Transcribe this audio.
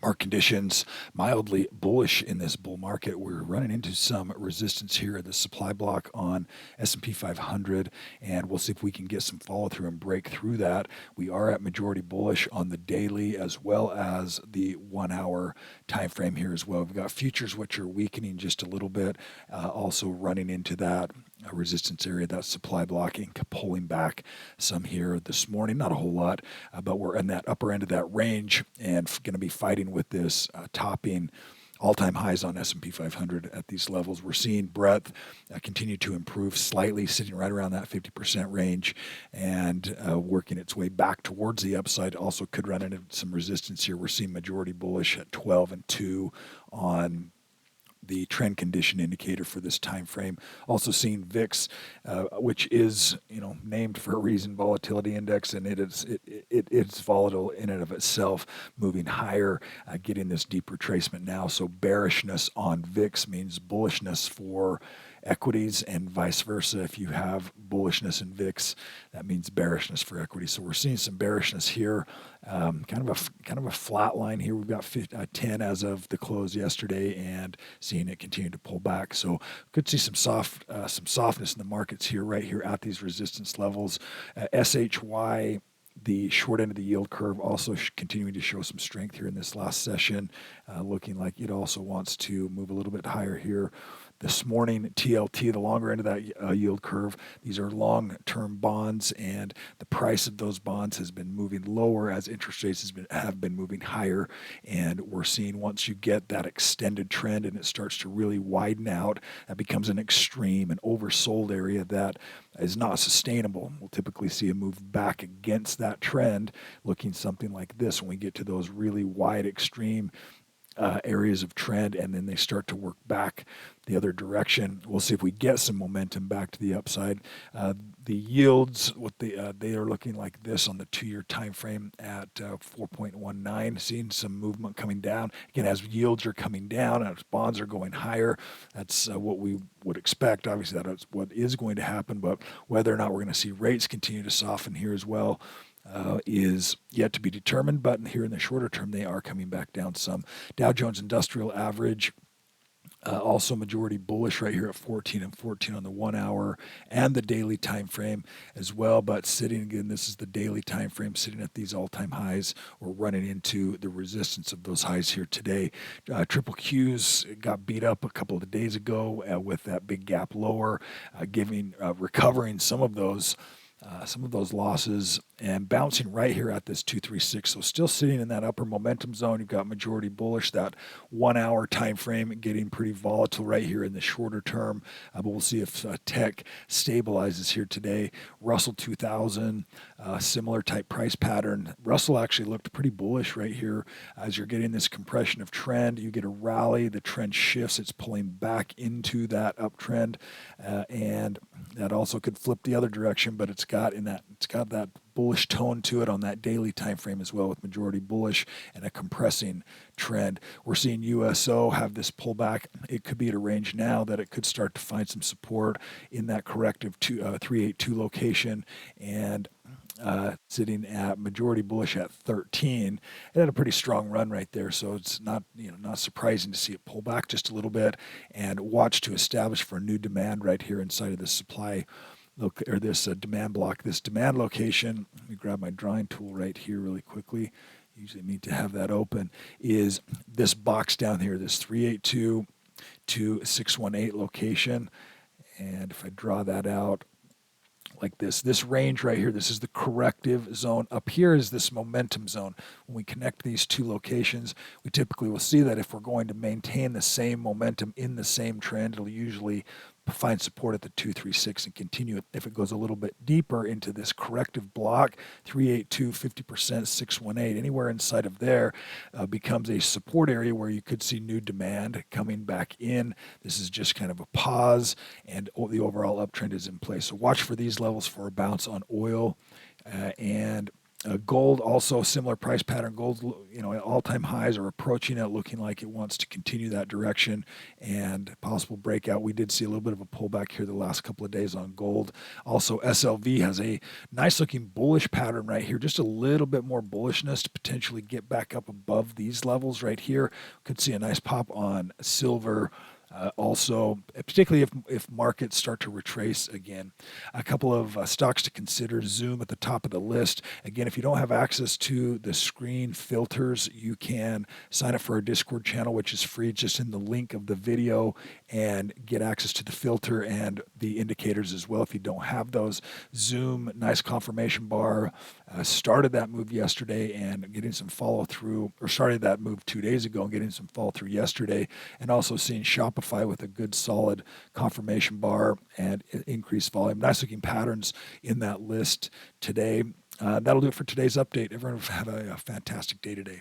Market conditions mildly bullish in this bull market. We're running into some resistance here at the supply block on S&P 500, and we'll see if we can get some follow through and break through that. We are at majority bullish on the daily as well as the 1 hour time frame here as well. We've got futures which are weakening just a little bit, also running into that resistance area, that supply blocking, pulling back some here this morning. Not a whole lot, but we're in that upper end of that range and going to be fighting with this topping all-time highs on S&P 500 at these levels. We're seeing breadth continue to improve slightly, sitting right around that 50% range and working its way back towards the upside. Also could run into some resistance here. We're seeing majority bullish at 12 and 2 on the trend condition indicator for this time frame. Also seeing VIX, which is named for a reason, volatility index, and it's volatile in and of itself, moving higher, getting this deep retracement now. So bearishness on VIX means bullishness for equities and vice versa. If you have bullishness in VIX, that means bearishness for equities. So we're seeing some bearishness here, kind of a flat line here. We've got 10 as of the close yesterday, and seeing it continue to pull back. So could see some softness in the markets here, right here at these resistance levels. SHY. The short end of the yield curve also continuing to show some strength here in this last session, looking like it also wants to move a little bit higher here. This morning, TLT, the longer end of that yield curve, these are long-term bonds, and the price of those bonds has been moving lower as interest rates have been moving higher. And we're seeing once you get that extended trend and it starts to really widen out, that becomes an extreme, an oversold area that is not sustainable. We'll typically see a move back against that trend, looking something like this when we get to those really wide extreme areas of trend, and then they start to work back the other direction. We'll see if we get some momentum back to the upside. The yields, they are looking like this on the 2-year time frame at 4.19. Seeing some movement coming down again as yields are coming down, as bonds are going higher. That's what we would expect. Obviously, that's what is going to happen. But whether or not we're going to see rates continue to soften here as well, is yet to be determined, but here in the shorter term, they are coming back down some. Dow Jones Industrial Average, also majority bullish right here at 14 and 14 on the 1 hour and the daily time frame as well, but sitting again, this is the daily time frame, sitting at these all-time highs or running into the resistance of those highs here today. Triple Qs got beat up a couple of days ago with that big gap lower, recovering some of those losses and bouncing right here at this 236. So still sitting in that upper momentum zone. You've got majority bullish, that 1 hour time frame getting pretty volatile right here in the shorter term. But we'll see if tech stabilizes here today. Russell 2000, similar type price pattern. Russell actually looked pretty bullish right here as you're getting this compression of trend. You get a rally, the trend shifts, it's pulling back into that uptrend, and that also could flip the other direction, but it's got that bullish tone to it on that daily time frame as well, with majority bullish and a compressing trend. We're seeing USO have this pullback. It could be at a range now that it could start to find some support in that corrective 382 location, and sitting at majority bullish at 13. It had a pretty strong run right there, so it's not surprising to see it pull back just a little bit and watch to establish for new demand right here inside of the supply or this demand block, this demand location. Let me grab my drawing tool right here really quickly. Usually need to have that open. Is this box down here, this 382 to 618 location, and if I draw that out like this range right here, this is the corrective zone. Up here is this momentum zone. When we connect these two locations, we typically will see that if we're going to maintain the same momentum in the same trend, it'll usually find support at the 236 and continue it. If it goes a little bit deeper into this corrective block, 382, 50%, 618, anywhere inside of there becomes a support area where you could see new demand coming back in. This is just kind of a pause, and the overall uptrend is in place. So watch for these levels for a bounce on oil and Gold also similar price pattern. Gold, at all-time highs or approaching it, looking like it wants to continue that direction and possible breakout. We did see a little bit of a pullback here the last couple of days on gold. Also, SLV has a nice-looking bullish pattern right here. Just a little bit more bullishness to potentially get back up above these levels right here. Could see a nice pop on silver. Also, particularly if markets start to retrace again. A couple of stocks to consider. Zoom at the top of the list. Again, if you don't have access to the screen filters, you can sign up for our Discord channel, which is free, just in the link of the video, and get access to the filter and the indicators as well if you don't have those. Zoom, nice confirmation bar. Started that move yesterday and getting some follow through, or started that move 2 days ago and getting some follow through yesterday, and also seeing Shopify with a good solid confirmation bar and increased volume. Nice looking patterns in that list today. That'll do it for today's update. Everyone have a fantastic day today.